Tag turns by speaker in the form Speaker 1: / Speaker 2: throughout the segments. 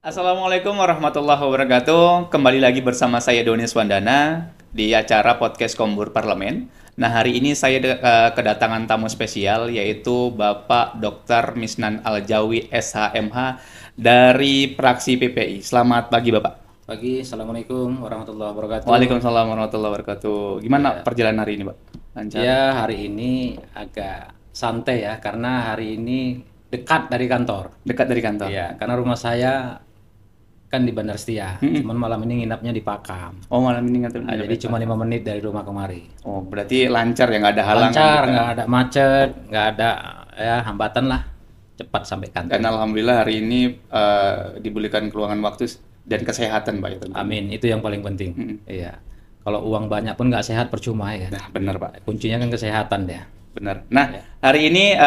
Speaker 1: Assalamualaikum warahmatullahi wabarakatuh. Kembali lagi bersama saya Doni Swandana di acara podcast Kombur Parlemen. Nah, hari ini saya kedatangan tamu spesial yaitu Bapak Dr. Misnan Aljawi SHMH dari fraksi PPI. Selamat pagi, Bapak.
Speaker 2: Pagi, Assalamualaikum warahmatullahi wabarakatuh.
Speaker 1: Waalaikumsalam warahmatullahi wabarakatuh. Gimana perjalanan hari ini, Pak? Lancar?
Speaker 2: Ya, hari ini agak santai ya, karena hari ini dekat dari kantor.
Speaker 1: Dekat dari kantor?
Speaker 2: Iya, karena rumah saya kan di Bandar Setia, cuman malam ini nginapnya di Pakam.
Speaker 1: Oh, malam ini nggak
Speaker 2: Nah, jadi cuma 5 menit dari rumah kemari.
Speaker 1: Oh, berarti lancar ya, nggak ada halangan?
Speaker 2: Lancar,
Speaker 1: gitu.
Speaker 2: nggak ada macet, nggak ada ya hambatan lah. Cepat sampai kantor.
Speaker 1: Dan alhamdulillah hari ini diberikan keluangan waktu dan kesehatan, Pak. Ya,
Speaker 2: Amin, itu yang paling penting. Iya. Kalau uang banyak pun nggak sehat percuma ya kan.
Speaker 1: Nah, benar, Pak.
Speaker 2: Kuncinya kan kesehatan ya.
Speaker 1: Benar. Nah, hari ini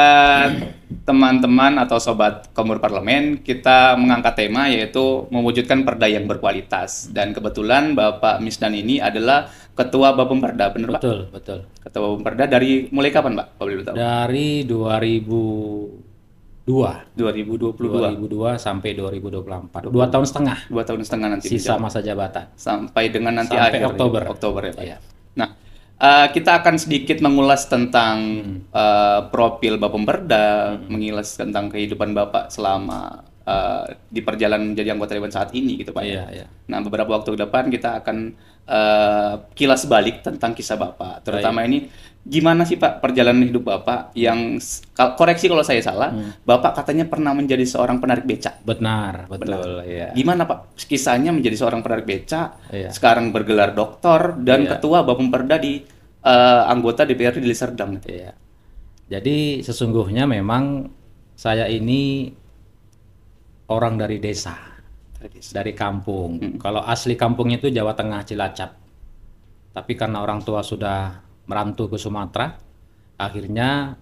Speaker 1: teman-teman atau sobat Kombur Parlemen, kita mengangkat tema yaitu mewujudkan perda yang berkualitas. Dan kebetulan Bapak Misnan ini adalah Ketua Bapemperda, benar Pak?
Speaker 2: Betul, betul.
Speaker 1: Ketua Bapemperda dari mulai kapan, Pak? Kalau boleh tahu?
Speaker 2: Dari 2002 sampai 2024. 2 tahun setengah.
Speaker 1: 2 tahun setengah nanti.
Speaker 2: Sisa masa jabatan.
Speaker 1: Sampai dengan nanti
Speaker 2: Sampai
Speaker 1: akhir
Speaker 2: Oktober.
Speaker 1: ya, Pak.
Speaker 2: Iya.
Speaker 1: Nah, kita akan sedikit mengulas tentang profil Bapemperda, mengulas tentang kehidupan Bapak selama di perjalanan menjadi anggota Dewan saat ini gitu, Pak.
Speaker 2: Iya, iya.
Speaker 1: Nah, beberapa waktu ke depan kita akan kilas balik tentang kisah Bapak, terutama ini gimana sih Pak perjalanan hidup Bapak yang koreksi kalau saya salah, Bapak katanya pernah menjadi seorang penarik becak.
Speaker 2: Benar, betul. Iya.
Speaker 1: Gimana Pak kisahnya menjadi seorang penarik becak,
Speaker 2: Iya.
Speaker 1: sekarang bergelar doktor dan
Speaker 2: Iya.
Speaker 1: ketua Bapemperda di anggota DPRD di Serdang.
Speaker 2: Iya. Jadi sesungguhnya memang saya ini orang dari desa, dari kampung. Kalau asli kampungnya itu Jawa Tengah, Cilacap. Tapi karena orang tua sudah merantau ke Sumatera, akhirnya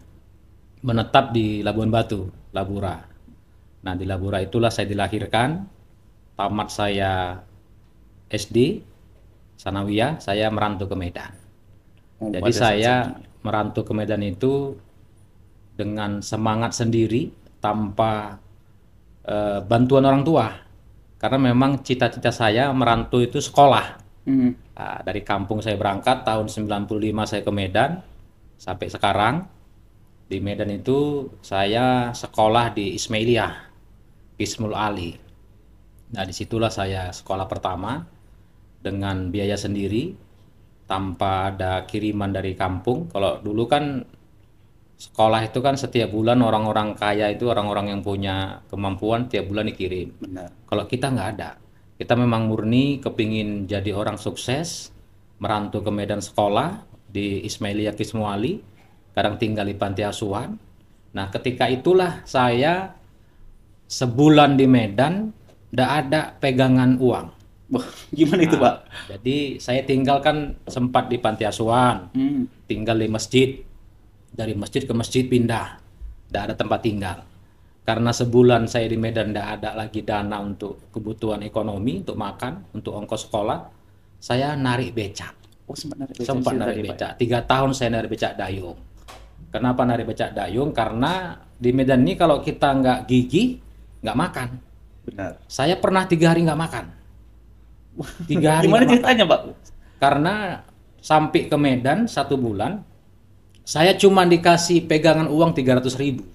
Speaker 2: menetap di Labuan Batu, Labura. Nah, di Labura itulah saya dilahirkan. Tamat saya SD, Sanawiyah, saya merantau ke Medan. Jadi saya merantau ke Medan itu dengan semangat sendiri, tanpa bantuan orang tua. Karena memang cita-cita saya merantau itu sekolah. Nah, dari kampung saya berangkat tahun 95 saya ke Medan sampai sekarang. Di Medan itu saya sekolah di Ismailiyah, Qismul Ali. Nah, disitulah saya sekolah pertama dengan biaya sendiri tanpa ada kiriman dari kampung. Kalau dulu kan sekolah itu kan setiap bulan orang-orang kaya itu, orang-orang yang punya kemampuan tiap bulan dikirim.
Speaker 1: Benar.
Speaker 2: Kalau kita nggak ada. Kita memang murni kepingin jadi orang sukses, merantau ke Medan sekolah di Ismailiyah Qismul Ali, kadang tinggal di panti asuhan. Nah, ketika itulah saya sebulan di Medan, nggak ada pegangan uang.
Speaker 1: Wah, gimana itu Pak?
Speaker 2: Jadi saya tinggalkan sempat di panti asuhan, tinggal di masjid, dari masjid ke masjid pindah, nggak ada tempat tinggal. Karena sebulan saya di Medan tidak ada lagi dana untuk kebutuhan ekonomi, untuk makan, untuk ongkos sekolah, saya narik becak.
Speaker 1: Oh,
Speaker 2: Sempat narik becak. 3 tahun saya narik becak dayung. Kenapa narik becak dayung? Karena di Medan ini kalau kita nggak gigih, nggak makan.
Speaker 1: Benar.
Speaker 2: Saya pernah 3 hari nggak makan. 3 hari.
Speaker 1: Gimana ceritanya Pak?
Speaker 2: Karena sampai ke Medan 1 bulan, saya cuma dikasih pegangan uang 300.000.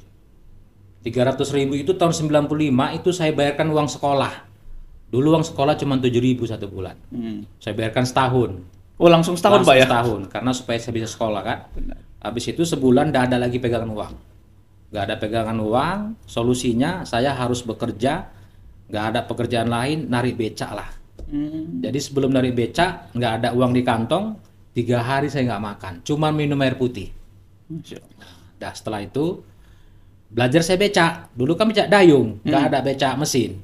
Speaker 2: 300.000 itu tahun 95 itu saya bayarkan uang sekolah. Dulu uang sekolah cuma 7.000 1 bulan. Saya bayarkan setahun.
Speaker 1: Oh, langsung setahun Pak ya?
Speaker 2: Setahun, karena supaya saya bisa sekolah kan. Habis itu sebulan tidak ada lagi pegangan uang. Nggak ada pegangan uang, solusinya saya harus bekerja, nggak ada pekerjaan lain, narik becak lah. Jadi sebelum narik becak, nggak ada uang di kantong, 3 hari saya nggak makan, cuma minum air putih. Nah, setelah itu belajar saya becak. Dulu kan becak dayung, nggak ada becak mesin.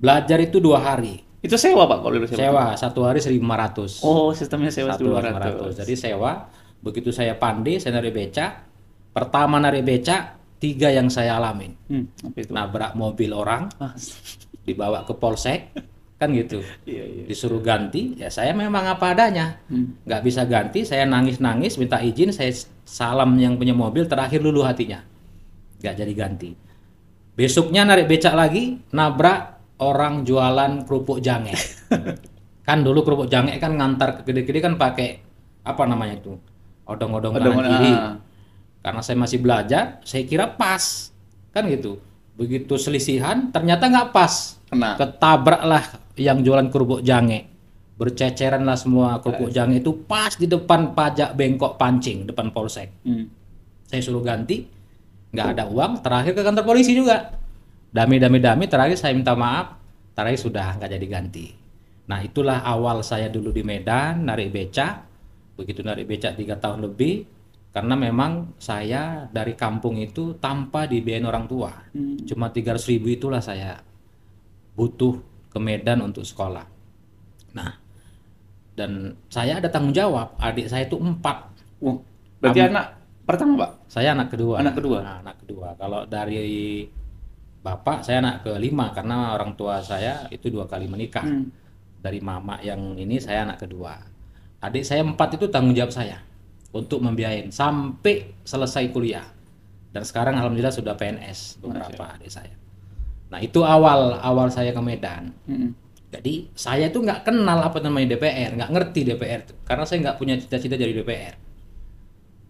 Speaker 2: Belajar itu 2 hari.
Speaker 1: Itu sewa Pak kalau dulu
Speaker 2: Sewa, 1 hari 1.500.
Speaker 1: Oh, sistemnya sewa
Speaker 2: 1.500. Jadi sewa, begitu saya pandai, saya narik becak. Pertama narik becak, 3 yang saya alamin.
Speaker 1: Apa itu?
Speaker 2: Nabrak mobil orang, dibawa ke polsek, kan gitu.
Speaker 1: Iya.
Speaker 2: Disuruh ganti, ya saya memang apa adanya. Nggak bisa ganti, saya nangis-nangis, minta izin, saya salam yang punya mobil, terakhir luluh hatinya. Nggak jadi ganti. Besoknya narik becak lagi, nabrak orang jualan kerupuk jange. Kan dulu kerupuk jange kan ngantar ke gede-gede kan pakai apa namanya itu? Odong-odong kanan kiri. Karena saya masih belajar, saya kira pas. Kan gitu. Begitu selisihan, ternyata nggak pas.
Speaker 1: Kena.
Speaker 2: Ketabraklah yang jualan kerupuk jange. Berceceran lah semua kerupuk jange itu pas di depan pajak bengkok pancing, depan polsek. Saya suruh ganti, nggak ada uang, terakhir ke kantor polisi juga. Dami, terakhir saya minta maaf, terakhir sudah nggak jadi ganti. Nah itulah awal saya dulu di Medan, narik becak. Begitu narik becak 3 tahun lebih, karena memang saya dari kampung itu tanpa dibiayain orang tua. Cuma 300.000 itulah saya butuh ke Medan untuk sekolah. Nah, dan saya ada tanggung jawab, adik saya itu 4.
Speaker 1: Berarti anak pertama, Pak?
Speaker 2: Saya anak kedua.
Speaker 1: Anak kedua?
Speaker 2: Nah, anak kedua. Kalau dari bapak, saya anak ke-5, karena orang tua saya itu 2 kali menikah. Dari mama yang ini, saya anak kedua. Adik saya 4 itu tanggung jawab saya untuk membiayain sampai selesai kuliah. Dan sekarang alhamdulillah sudah PNS beberapa adik saya. Nah itu awal saya ke Medan. Jadi saya itu nggak kenal apa namanya DPR, nggak ngerti DPR karena saya nggak punya cita-cita jadi DPR.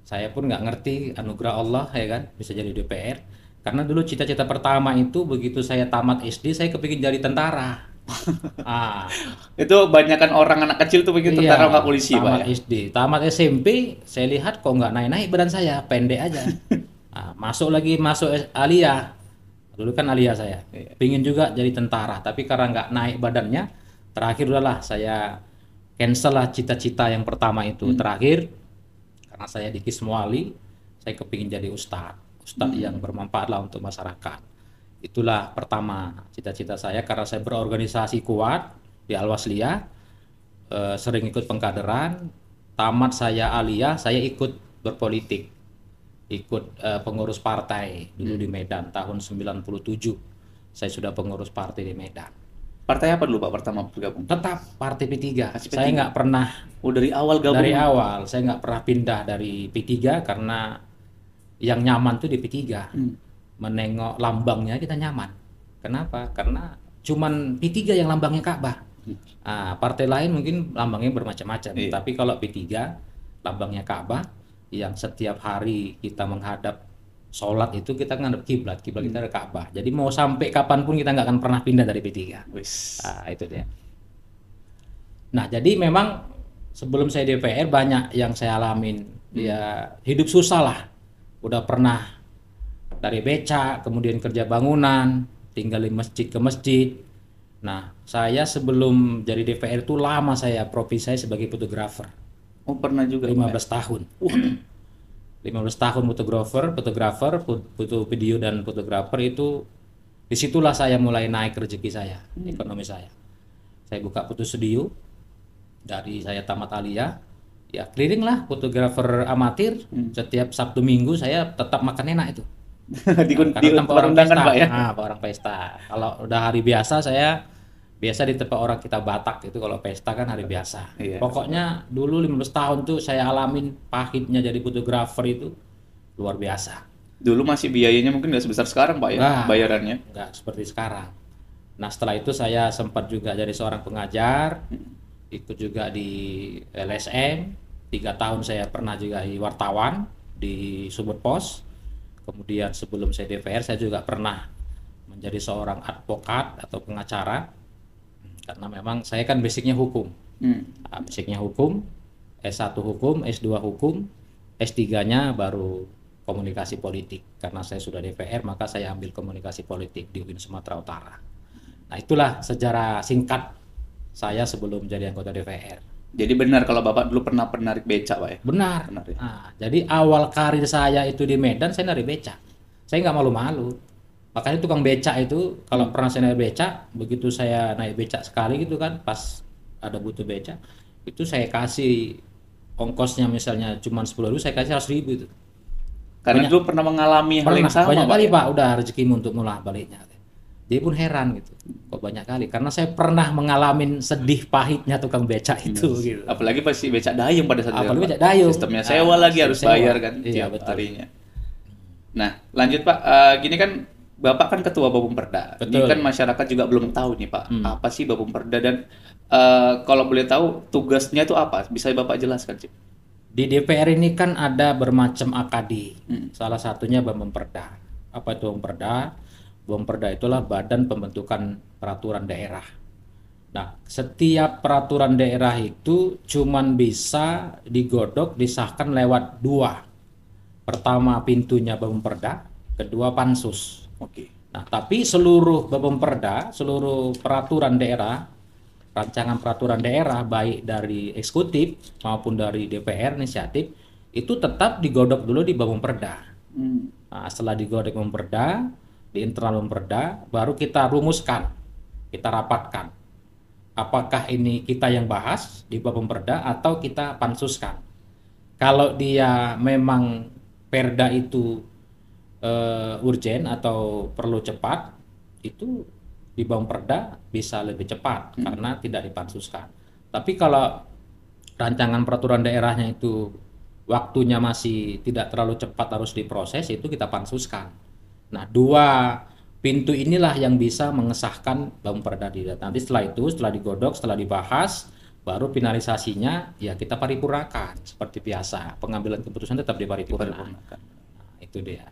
Speaker 2: Saya pun nggak ngerti anugerah Allah ya kan bisa jadi DPR. Karena dulu cita-cita pertama itu begitu saya tamat SD saya kepingin jadi tentara.
Speaker 1: Itu banyakan orang anak kecil tuh pengen tentara sama polisi,
Speaker 2: tamat
Speaker 1: Pak. Ya?
Speaker 2: SD, tamat SMP saya lihat kok nggak naik-naik badan saya, pendek aja. Masuk Aliyah. Dulu kan Aliyah saya, pingin juga jadi tentara, tapi karena nggak naik badannya, terakhir udahlah saya cancel lah cita-cita yang pertama itu. Terakhir, karena saya di Kismuali, saya kepingin jadi ustadz yang bermanfaat lah untuk masyarakat. Itulah pertama cita-cita saya, karena saya berorganisasi kuat di Al-Wasliyah, sering ikut pengkaderan, tamat saya Aliyah, saya ikut berpolitik. Ikut pengurus partai dulu di Medan tahun 97 saya sudah pengurus partai di Medan.
Speaker 1: Partai apa dulu Pak pertama bergabung?
Speaker 2: Tetap partai P3. Saya nggak pernah
Speaker 1: dari awal gabung?
Speaker 2: Dari awal saya nggak pernah pindah dari P3 karena yang nyaman tuh di P3. Menengok lambangnya kita nyaman. Kenapa? Karena cuman P3 yang lambangnya Ka'bah. Partai lain mungkin lambangnya bermacam-macam, tapi kalau P3 lambangnya Ka'bah, yang setiap hari kita menghadap sholat itu kita menghadap kiblat kita ada Ka'bah. Jadi mau sampai kapanpun kita nggak akan pernah pindah dari P3. Itu dia. Nah jadi memang sebelum saya DPR banyak yang saya alamin. Ya hidup susah lah. Udah pernah dari becak, kemudian kerja bangunan, tinggal di masjid ke masjid. Nah saya sebelum jadi DPR itu lama saya profesi saya sebagai fotografer.
Speaker 1: Oh pernah juga
Speaker 2: 15 tahun. 15 tahun fotografer, foto video dan fotografer itu disitulah saya mulai naik rezeki saya, ekonomi saya. Saya buka foto studio dari saya tamat Aliyah, ya keliling lah fotografer amatir. Setiap Sabtu Minggu saya tetap makan enak itu.
Speaker 1: di tempat undangan Pak ya?
Speaker 2: Orang pesta. Kalau udah hari biasa saya biasa di tempat orang kita Batak itu kalau pesta kan hari biasa. Pokoknya dulu 15 tahun tuh saya alamin pahitnya jadi fotografer itu luar biasa.
Speaker 1: Dulu masih biayanya mungkin nggak sebesar sekarang Pak ya, bayarannya?
Speaker 2: Nggak seperti sekarang. Nah setelah itu saya sempat juga jadi seorang pengajar, ikut juga di LSM, 3 tahun saya pernah juga di wartawan di Sumber Pos. Kemudian sebelum saya DPR saya juga pernah menjadi seorang advokat atau pengacara. Karena memang saya kan basicnya hukum. Basicnya hukum, S1 hukum, S2 hukum, S3-nya baru komunikasi politik. Karena saya sudah DPR, maka saya ambil komunikasi politik di UIN Sumatera Utara. Nah itulah sejarah singkat saya sebelum jadi anggota DPR.
Speaker 1: Jadi benar kalau Bapak dulu pernah narik becak Pak ya?
Speaker 2: Benar. Ya? Jadi awal karir saya itu di Medan, saya narik becak. Saya nggak malu-malu. Makanya tukang becak itu kalau pernah saya naik becak, begitu saya naik becak sekali gitu kan, pas ada butuh becak, itu saya kasih ongkosnya misalnya cuma 10.000, saya kasih 100.000 itu.
Speaker 1: Karena
Speaker 2: Banyak-
Speaker 1: dulu pernah mengalami hal yang sama,
Speaker 2: banyak
Speaker 1: Pak,
Speaker 2: kali
Speaker 1: ya?
Speaker 2: Pak udah rezekimu untuk mulai baliknya. Dia pun heran gitu, kok banyak kali, karena saya pernah mengalami sedih pahitnya tukang becak itu gitu.
Speaker 1: Apalagi pasti becak dayung pada saat itu,
Speaker 2: Apalagi
Speaker 1: Pak.
Speaker 2: becak dayung.
Speaker 1: Sistemnya sewa lagi,
Speaker 2: Sistem
Speaker 1: harus
Speaker 2: sewa.
Speaker 1: bayar kan
Speaker 2: Iya,
Speaker 1: tiap
Speaker 2: betul.
Speaker 1: harinya. Nah, lanjut Pak. Gini kan Bapak kan ketua Bapumperda. Ini
Speaker 2: Betul.
Speaker 1: kan masyarakat juga belum tahu nih Pak, apa sih Bapumperda, dan kalau boleh tahu tugasnya itu apa? Bisa Bapak jelaskan sih?
Speaker 2: Di DPR ini kan ada bermacam akadi. Salah satunya Bapumperda. Apa itu Bapumperda? Bapumperda itulah badan pembentukan peraturan daerah. Nah, setiap peraturan daerah itu cuman bisa digodok, disahkan lewat dua. Pertama pintunya Bapumperda, kedua pansus.
Speaker 1: Oke.
Speaker 2: Nah, tapi seluruh Bapumperda, seluruh peraturan daerah, rancangan peraturan daerah baik dari eksekutif maupun dari DPR inisiatif itu tetap digodok dulu di Bapumperda. Nah, setelah digodok Bapumperda, di internal Bapumperda, baru kita rumuskan, kita rapatkan. Apakah ini kita yang bahas di Bapumperda atau kita pansuskan? Kalau dia memang perda itu urgen atau perlu cepat, itu di Bapumperda bisa lebih cepat karena tidak dipansuskan. Tapi kalau rancangan peraturan daerahnya itu waktunya masih tidak terlalu cepat, harus diproses, itu kita pansuskan. Nah, dua pintu inilah yang bisa mengesahkan Bapumperda. Nanti setelah itu, setelah digodok, setelah dibahas, baru finalisasinya ya kita paripurnakan seperti biasa. Pengambilan keputusan tetap di paripurna. Nah, itu dia.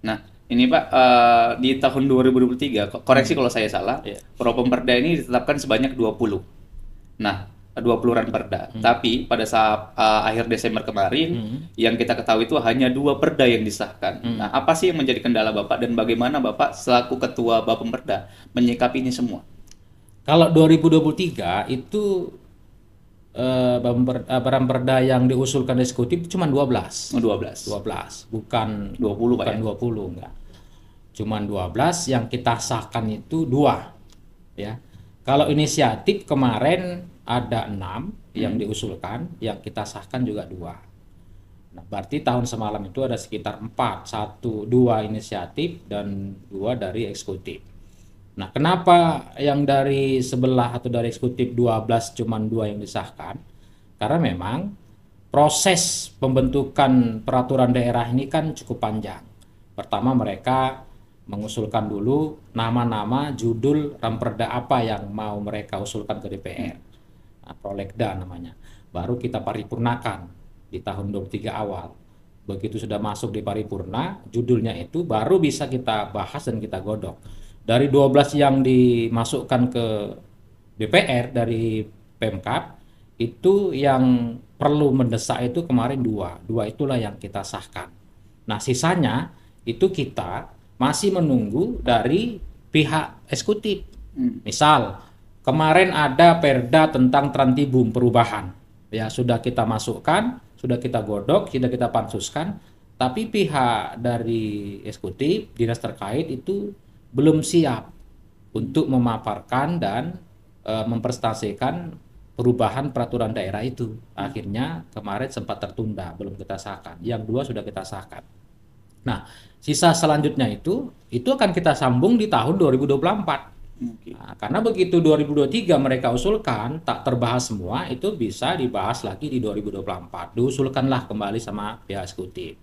Speaker 1: Nah, ini Pak, di tahun 2023, koreksi kalau saya salah, Bapumperda ini ditetapkan sebanyak 20. Nah, 20 ranperda. Tapi pada saat akhir Desember kemarin, yang kita ketahui itu hanya 2 perda yang disahkan. Nah, apa sih yang menjadi kendala Bapak dan bagaimana Bapak selaku ketua Bapumperda menyikapi ini semua?
Speaker 2: Kalau 2023 itu ranperda yang diusulkan eksekutif cuma 12.
Speaker 1: 12.
Speaker 2: 12, bukan
Speaker 1: 20 Pak,
Speaker 2: bukan
Speaker 1: ya?
Speaker 2: 20 enggak. Cuman 12, yang kita sahkan itu 2 ya. Kalau inisiatif kemarin ada 6 yang diusulkan, yang kita sahkan juga 2. Nah, berarti tahun semalam itu ada sekitar 4, 1, 2 inisiatif dan 2 dari eksekutif. Nah, kenapa yang dari sebelah atau dari eksekutif 12 cuman 2 yang disahkan? Karena memang proses pembentukan peraturan daerah ini kan cukup panjang. Pertama mereka mengusulkan dulu nama-nama judul ranperda apa yang mau mereka usulkan ke DPR. Nah, prolegda namanya. Baru kita paripurnakan di tahun 23 awal. Begitu sudah masuk di paripurna, judulnya itu baru bisa kita bahas dan kita godok. Dari 12 yang dimasukkan ke DPR dari Pemkab, itu yang perlu mendesak itu kemarin 2. 2 itulah yang kita sahkan. Nah, sisanya itu kita masih menunggu dari pihak eksekutif. Misal, kemarin ada perda tentang Trantibum perubahan. Ya, sudah kita masukkan, sudah kita godok, sudah kita pansuskan, tapi pihak dari eksekutif, dinas terkait itu belum siap untuk memaparkan dan mempresentasikan perubahan peraturan daerah itu. Akhirnya kemarin sempat tertunda, belum kita sahkan. Yang 2 sudah kita sahkan. Nah, sisa selanjutnya itu akan kita sambung di tahun 2024. Nah, karena begitu 2023 mereka usulkan tak terbahas semua, itu bisa dibahas lagi di 2024. Diusulkanlah kembali sama pihak eksekutif.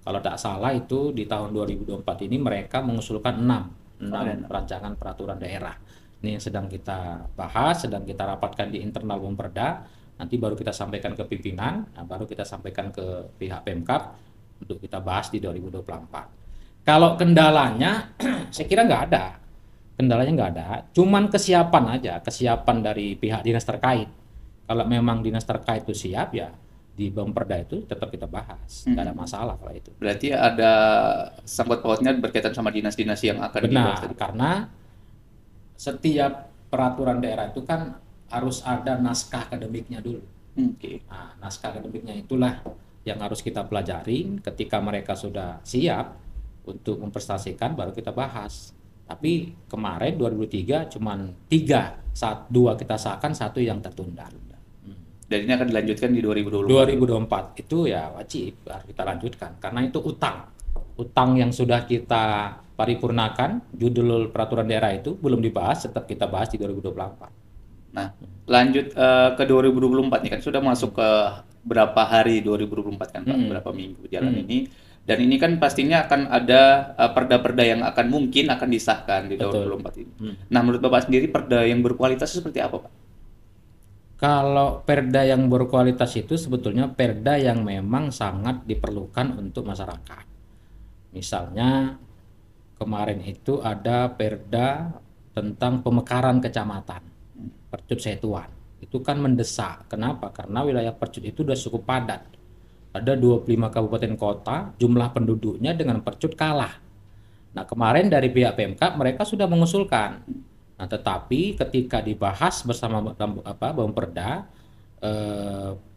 Speaker 2: Kalau tak salah itu di tahun 2024 ini mereka mengusulkan 6 rancangan peraturan daerah. Ini yang sedang kita bahas, sedang kita rapatkan di internal Bapumperda. Nanti baru kita sampaikan ke pimpinan, nah baru kita sampaikan ke pihak Pemkab untuk kita bahas di 2024. Kalau kendalanya, saya kira nggak ada. Kendalanya nggak ada, cuman kesiapan aja, kesiapan dari pihak dinas terkait. Kalau memang dinas terkait itu siap, ya di Bapumperda itu tetap kita bahas, nggak ada masalah kalau itu.
Speaker 1: Berarti ada sangkut pautnya berkaitan sama dinas-dinas yang akan dibahas
Speaker 2: Benar,
Speaker 1: tadi.
Speaker 2: karena setiap peraturan daerah itu kan harus ada naskah akademiknya dulu. Nah, naskah akademiknya itulah yang harus kita pelajarin. Ketika mereka sudah siap untuk mempresentasikan, baru kita bahas. Tapi kemarin 2023 cuman 3, 2 kita sahkan, 1 yang tertunda.
Speaker 1: Dan ini akan dilanjutkan di 2024.
Speaker 2: 2024 itu ya wajib harus kita lanjutkan karena itu utang yang sudah kita paripurnakan, judul peraturan daerah itu belum dibahas, tetap kita bahas di 2024.
Speaker 1: Nah, lanjut ke 2024 nih kan sudah masuk ke berapa hari 2024 kan Pak, berapa minggu jalan ini. Dan ini kan pastinya akan ada perda-perda yang mungkin akan disahkan di 2024 ini. Nah, menurut Bapak sendiri perda yang berkualitas seperti apa, Pak?
Speaker 2: Kalau perda yang berkualitas itu sebetulnya perda yang memang sangat diperlukan untuk masyarakat. Misalnya kemarin itu ada perda tentang pemekaran kecamatan, Percut Setuan. Itu kan mendesak. Kenapa? Karena wilayah Percut itu sudah cukup padat. Ada 25 kabupaten kota, jumlah penduduknya dengan Percut kalah. Nah, kemarin dari pihak Pemkab mereka sudah mengusulkan. Nah, tetapi ketika dibahas bersama Bamperda,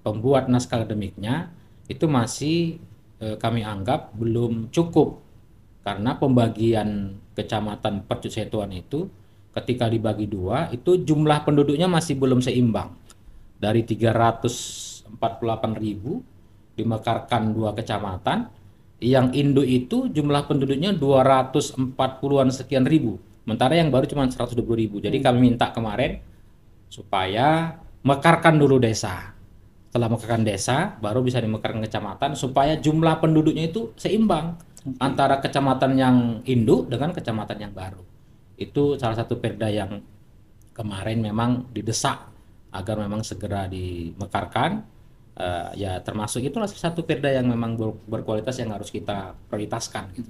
Speaker 2: pembuat naskah akademiknya itu masih kami anggap belum cukup karena pembagian kecamatan Percut Setuan itu ketika dibagi dua itu jumlah penduduknya masih belum seimbang. Dari 348.000 dimekarkan dua kecamatan, yang induk itu jumlah penduduknya 240-an sekian ribu. Sementara yang baru cuma 120.000. Jadi kami minta kemarin supaya mekarkan dulu desa. Setelah mekarkan desa, baru bisa dimekarkan kecamatan supaya jumlah penduduknya itu seimbang antara kecamatan yang induk dengan kecamatan yang baru. Itu salah satu perda yang kemarin memang didesak agar memang segera dimekarkan. Ya termasuk itulah satu perda yang memang berkualitas yang harus kita prioritaskan gitu.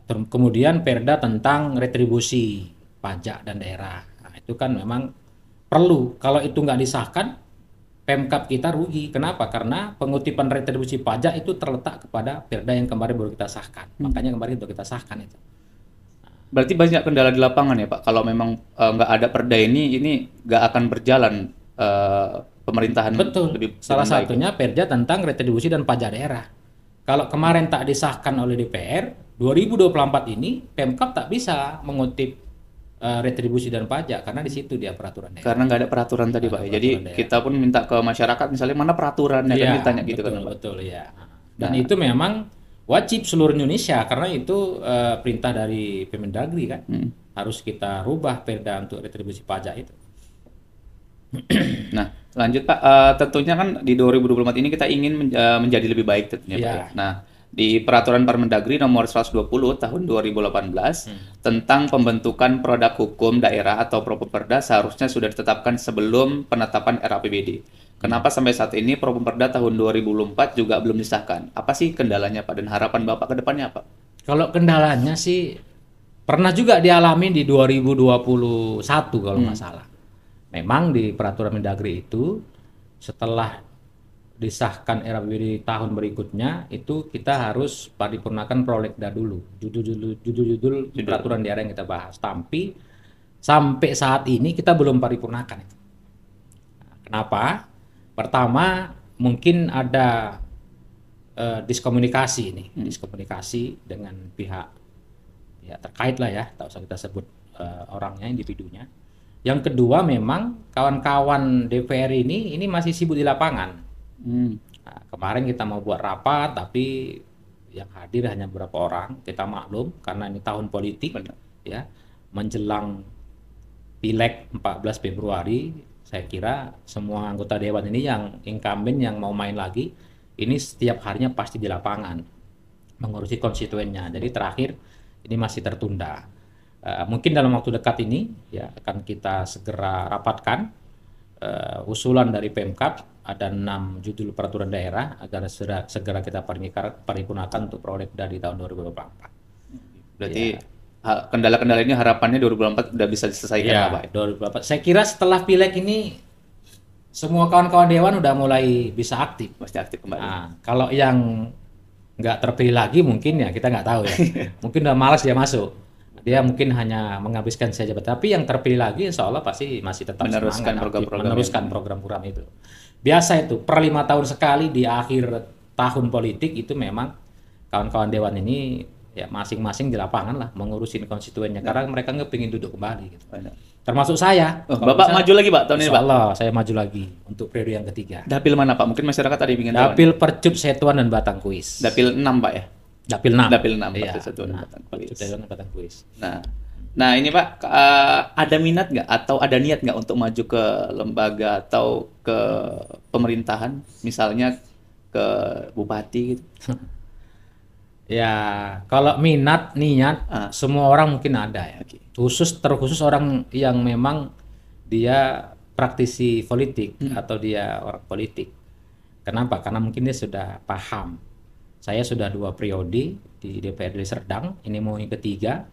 Speaker 2: Kemudian perda tentang retribusi pajak dan daerah. Nah, itu kan memang perlu. Kalau itu nggak disahkan, Pemkab kita rugi. Kenapa? Karena pengutipan retribusi pajak itu terletak kepada perda yang kemarin baru kita sahkan. Makanya kemarin baru kita sahkan itu.
Speaker 1: Berarti banyak kendala di lapangan ya Pak. Kalau memang nggak ada perda ini nggak akan berjalan pemerintahan.
Speaker 2: Betul. Salah satunya perda tentang retribusi dan pajak daerah. Kalau kemarin tak disahkan oleh DPR, 2024 ini Pemkab tak bisa mengutip retribusi dan pajak karena di situ dia peraturan daerah.
Speaker 1: Karena nggak ada peraturan tadi Pak. Jadi kita pun minta ke masyarakat misalnya mana peraturannya kan ditanya gitu
Speaker 2: betul,
Speaker 1: kan Pak.
Speaker 2: Betul ya. Dan itu memang wajib seluruh Indonesia karena itu perintah dari Kemendagri kan. Harus kita rubah perda untuk retribusi pajak itu.
Speaker 1: Nah, lanjut Pak, tentunya kan di 2024 ini kita ingin menjadi lebih baik tentunya Pak. Ya. Nah, di Peraturan Permendagri nomor 120 tahun 2018 tentang pembentukan produk hukum daerah atau Properda seharusnya sudah ditetapkan sebelum penetapan RAPBD. Kenapa sampai saat ini Properda tahun 2024 juga belum disahkan? Apa sih kendalanya Pak dan harapan Bapak ke depannya Pak?
Speaker 2: Kalau kendalanya sih pernah juga dialami di 2021 kalau nggak salah. Memang di peraturan Mendagri itu setelah disahkan RAPBD tahun berikutnya itu kita harus paripurnakan prolegda dulu, judul peraturan daerah yang kita bahas. Tapi sampai saat ini kita belum paripurnakan itu. Kenapa? Pertama mungkin ada diskomunikasi ini, diskomunikasi dengan pihak terkait lah ya, tak usah kita sebut orangnya, individunya. Yang kedua memang kawan-kawan DPR ini masih sibuk di lapangan. Nah, kemarin kita mau buat rapat tapi yang hadir hanya beberapa orang. Kita maklum karena ini tahun politik. Ya, menjelang Pileg 14 Februari, saya kira semua anggota dewan ini yang incumbent yang mau main lagi ini setiap harinya pasti di lapangan mengurusi konstituennya. Jadi terakhir ini masih tertunda. Mungkin dalam waktu dekat ini ya akan kita segera rapatkan usulan dari Pemkab, ada 6 judul peraturan daerah agar segera kita paripurnakan untuk prolegda di tahun 2024.
Speaker 1: Berarti kendala-kendala ini harapannya 2024 udah bisa diselesaikan
Speaker 2: ya, Pak? 2024. Saya kira setelah Pileg ini semua kawan-kawan dewan udah mulai bisa aktif.
Speaker 1: Pasti aktif kembali.
Speaker 2: Nah, kalau yang nggak terpilih lagi mungkin ya kita nggak tahu ya. Mungkin udah malas dia masuk. Dia mungkin hanya menghabiskan saja jabatan, tapi yang terpilih lagi insya Allah pasti masih tetap
Speaker 1: meneruskan
Speaker 2: program-program itu. Biasa itu per 5 tahun sekali di akhir tahun politik itu memang kawan-kawan dewan ini ya masing-masing di lapangan lah mengurusin konstituennya karena mereka nggak pengen duduk kembali gitu. termasuk saya.
Speaker 1: Oh, Bapak maju lagi Pak tahun ini
Speaker 2: Insya
Speaker 1: Pak?
Speaker 2: Allah saya maju lagi untuk periode yang ketiga.
Speaker 1: Dapil mana Pak? Mungkin masyarakat ada yang ingin tahu.
Speaker 2: Dapil Percut Setuan dan Batang Kuis.
Speaker 1: Dapil 6 Pak ya?
Speaker 2: Dapil 6.
Speaker 1: Dapil 6
Speaker 2: Iya.
Speaker 1: Percut Setuan dan Batang Kuis.
Speaker 2: Percut Setuan dan Batang Kuis.
Speaker 1: Nah ini Pak, ada minat nggak atau ada niat nggak untuk maju ke lembaga atau ke pemerintahan, misalnya ke bupati gitu?
Speaker 2: Ya, kalau minat, niat, semua orang mungkin ada ya. Terkhusus orang yang memang dia praktisi politik atau dia orang politik. Kenapa? Karena mungkin dia sudah paham. Saya sudah 2 periode di DPRD Serdang, ini mau yang ketiga.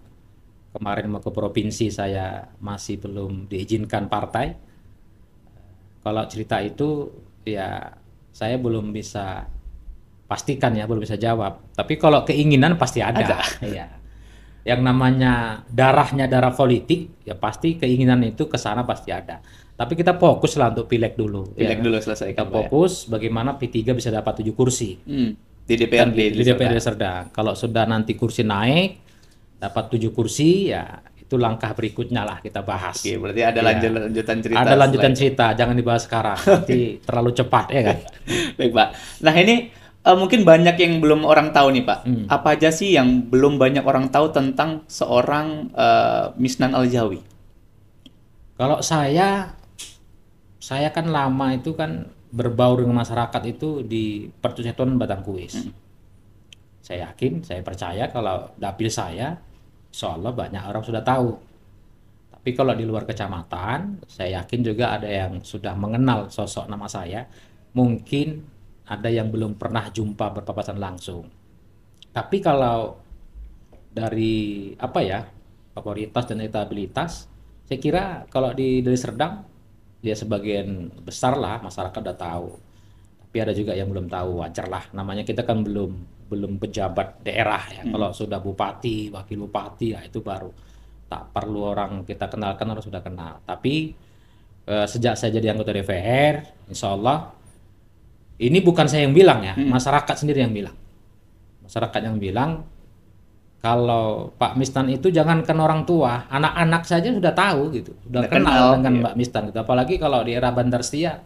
Speaker 2: Kemarin mau ke provinsi saya masih belum diizinkan partai. Kalau cerita itu ya saya belum bisa pastikan ya, belum bisa jawab. Tapi kalau keinginan pasti ada. Iya. Yang namanya darahnya darah politik, ya pasti keinginan itu ke sana pasti ada. Tapi kita fokus lah untuk pileg dulu.
Speaker 1: Pileg dulu selesaikan.
Speaker 2: Kita fokus bagaimana P3 bisa dapat 7 kursi.
Speaker 1: Di DPRD.
Speaker 2: Di DPRD Serdang. Kalau sudah nanti kursi naik, dapat 7 kursi, ya itu langkah berikutnya lah kita bahas.
Speaker 1: Oke, berarti ada lanjutan cerita.
Speaker 2: Ada lanjutan cerita, jangan dibahas sekarang. Nanti terlalu cepat ya kan.
Speaker 1: Baik Pak. Nah ini mungkin banyak yang belum orang tahu nih Pak. Apa aja sih yang belum banyak orang tahu tentang seorang Misnan Aljawi?
Speaker 2: Kalau saya kan lama itu kan berbaur dengan masyarakat itu di Percut Setuan Batang Kuis. Saya yakin, saya percaya kalau dapil saya, insya Allah banyak orang sudah tahu. Tapi kalau di luar kecamatan, saya yakin juga ada yang sudah mengenal sosok nama saya. Mungkin ada yang belum pernah jumpa berpapasan langsung. Tapi kalau dari popularitas dan elektabilitas, saya kira kalau di Serdang, ya sebagian besar lah masyarakat udah tahu. Tapi ada juga yang belum tahu, wajar lah. Namanya kita kan belum pejabat daerah ya. Kalau sudah bupati, wakil bupati, ya itu baru tak perlu orang kita kenalkan, harus sudah kenal. Tapi sejak saya jadi anggota DPR, insya Allah ini bukan saya yang bilang ya, masyarakat sendiri yang bilang. Masyarakat yang bilang kalau Pak Misnan itu jangankan orang tua, anak-anak saja sudah tahu gitu, sudah kenal dengan Mbak Misnan gitu. Apalagi kalau di era Bandar Setia,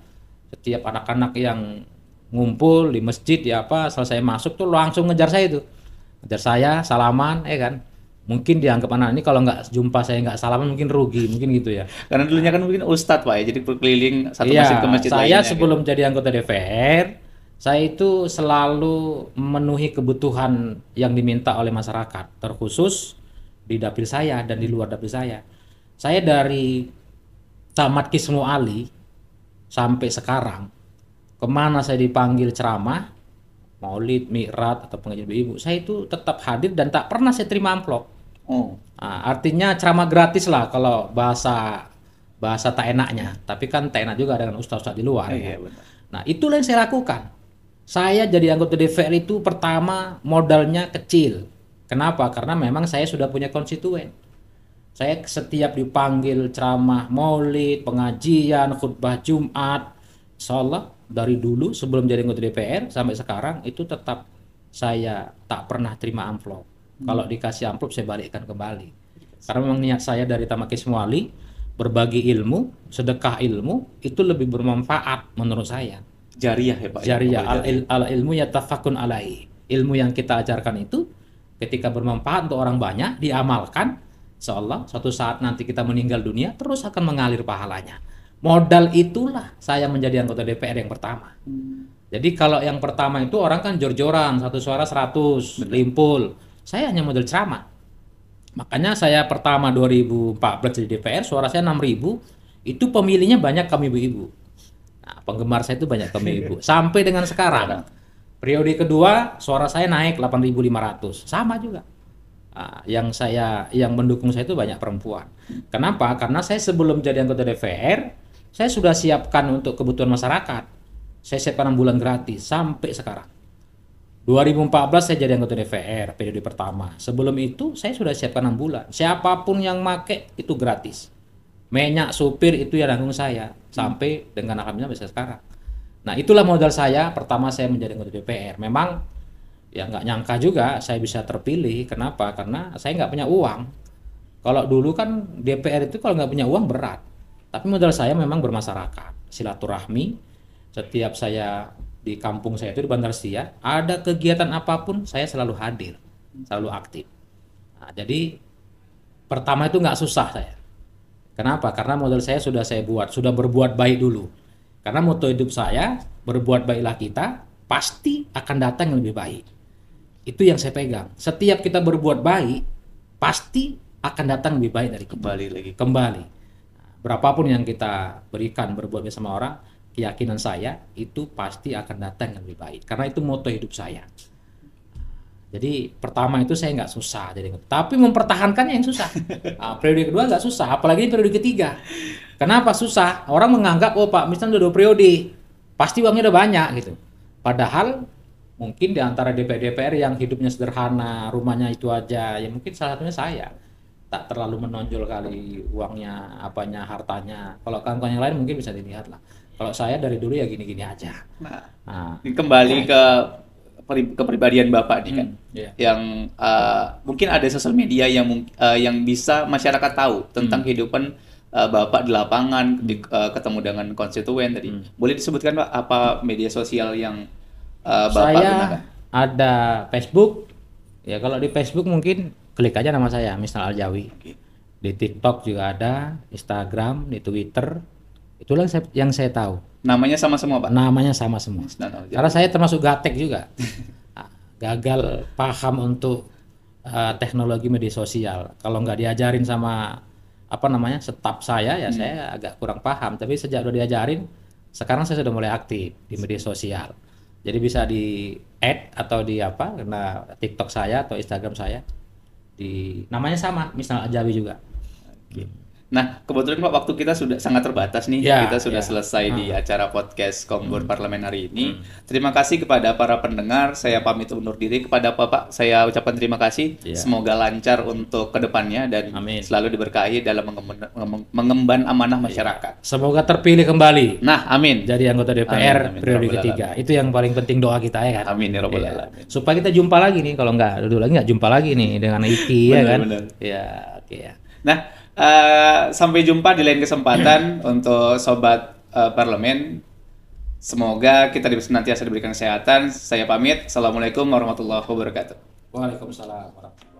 Speaker 2: setiap anak-anak yang ngumpul di masjid ya selesai masuk tuh langsung ngejar saya tuh, ngejar saya, salaman, kan. Mungkin dianggap anak ini kalau nggak jumpa saya nggak salaman mungkin rugi, mungkin gitu ya.
Speaker 1: Karena dulunya kan mungkin ustadz Pak ya, jadi berkeliling satu masjid ke masjid lainnya.
Speaker 2: Saya sebelum jadi anggota DPR, saya itu selalu memenuhi kebutuhan yang diminta oleh masyarakat, terkhusus di dapil saya dan di luar dapil saya. Saya dari tamat Kismu Ali sampai sekarang, kemana saya dipanggil ceramah, maulid, mi'raj atau pengajian ibu, saya itu tetap hadir dan tak pernah saya terima amplop. Artinya ceramah gratis lah kalau bahasa tak enaknya. Tapi kan tak enak juga dengan ustaz-ustaz di luar.
Speaker 1: Benar.
Speaker 2: Nah itulah yang saya lakukan. Saya jadi anggota DPR itu pertama modalnya kecil. Kenapa? Karena memang saya sudah punya konstituen. Saya setiap dipanggil ceramah maulid, pengajian, khutbah Jumat, insya Allah dari dulu sebelum jadi anggota DPR sampai sekarang itu tetap saya tak pernah terima amplop. Kalau dikasih amplop saya balikkan kembali. Karena memang niat saya dari tamat Kismu Ali, berbagi ilmu, sedekah ilmu itu lebih bermanfaat menurut saya.
Speaker 1: Jariah ya Pak.
Speaker 2: Jariah, al ilmu yatafakun alai. Ilmu yang kita ajarkan itu ketika bermanfaat untuk orang banyak, diamalkan, insyaallah suatu saat nanti kita meninggal dunia terus akan mengalir pahalanya. Modal itulah saya menjadi anggota DPR yang pertama. Jadi kalau yang pertama itu orang kan jor-joran, satu suara 100, limpul. Saya hanya modal ceramah. Makanya saya pertama 2014 di DPR, suara saya 6.000, itu pemilihnya banyak kaum ibu-ibu. Nah, penggemar saya itu banyak kaum ibu. Sampai dengan sekarang. Periode kedua, suara saya naik 8.500. Sama juga. Nah, yang mendukung saya itu banyak perempuan. Kenapa? Karena saya sebelum jadi anggota DPR, saya sudah siapkan untuk kebutuhan masyarakat. Saya siapkan 6 bulan gratis sampai sekarang. 2014 saya jadi anggota DPR periode pertama. Sebelum itu saya sudah siapkan 6 bulan. Siapapun yang make itu gratis. Minyak supir itu yang nanggung saya sampai dengan alhamdulillah bisa sekarang. Nah itulah modal saya pertama saya menjadi anggota DPR. Memang ya nggak nyangka juga saya bisa terpilih. Kenapa? Karena saya nggak punya uang. Kalau dulu kan DPR itu kalau nggak punya uang berat. Tapi modal saya memang bermasyarakat, silaturahmi. Setiap saya di kampung saya itu di Bantar Setia, ada kegiatan apapun saya selalu hadir, selalu aktif. Nah, jadi pertama itu nggak susah saya. Kenapa? Karena modal saya sudah saya buat, sudah berbuat baik dulu. Karena moto hidup saya, berbuat baiklah kita, pasti akan datang yang lebih baik. Itu yang saya pegang. Setiap kita berbuat baik, pasti akan datang lebih baik dari kita.
Speaker 1: Kembali lagi.
Speaker 2: Kembali. Berapapun yang kita berikan, berbuat baik sama orang, keyakinan saya itu pasti akan datang yang lebih baik. Karena itu moto hidup saya. Jadi pertama itu saya nggak susah, tapi mempertahankannya yang susah. Nah, periode kedua nggak susah, apalagi periode ketiga. Kenapa susah? Orang menganggap, oh Pak misalnya udah 2 periode, pasti uangnya udah banyak gitu. Padahal mungkin di antara DPR yang hidupnya sederhana, rumahnya itu aja, ya mungkin salah satunya saya. Tak terlalu menonjol kali uangnya, apanya, hartanya. Kalau kawan-kawan yang lain mungkin bisa dilihat lah. Kalau saya dari dulu ya gini-gini aja.
Speaker 1: Nah, kembali ke kepribadian Bapak nih kan, yang mungkin ada sosial media yang bisa masyarakat tahu tentang kehidupan Bapak di lapangan, ketemu dengan konstituen tadi. Boleh disebutkan Pak apa media sosial yang Bapak gunakan?
Speaker 2: Ada Facebook, ya kalau di Facebook mungkin klik aja nama saya, Misnal Aljawi. Di TikTok juga ada, Instagram, di Twitter, itulah yang saya tahu.
Speaker 1: Namanya sama semua Pak?
Speaker 2: Namanya sama semua. Karena saya termasuk gaptek juga. Gagal paham untuk teknologi media sosial. Kalau nggak diajarin sama staf saya, ya saya agak kurang paham. Tapi sejak udah diajarin, sekarang saya sudah mulai aktif di media sosial. Jadi bisa di add atau karena TikTok saya atau Instagram saya, namanya sama, misalnya Aljawi juga.
Speaker 1: Nah, kebetulan Pak waktu kita sudah sangat terbatas nih. Kita sudah selesai di acara podcast Kombur Parlemen hari ini. Terima kasih kepada para pendengar. Saya pamit undur diri. Kepada Bapak saya ucapkan terima kasih. Semoga lancar untuk kedepannya dan selalu diberkahi dalam mengemban amanah masyarakat.
Speaker 2: Semoga terpilih kembali.
Speaker 1: Nah, amin.
Speaker 2: Jadi anggota DPR periode ketiga. Itu yang paling penting, doa kita ya kan.
Speaker 1: Amin ya rabbal alamin.
Speaker 2: Supaya kita jumpa lagi nih. Kalau nggak jumpa lagi nih dengan Iki ya kan. Ya, oke ya.
Speaker 1: Nah, sampai jumpa di lain kesempatan untuk sobat parlemen. Semoga kita senantiasa diberikan kesehatan. Saya pamit. Assalamualaikum warahmatullahi wabarakatuh.
Speaker 2: Waalaikumsalam warahmatullahi wabarakatuh.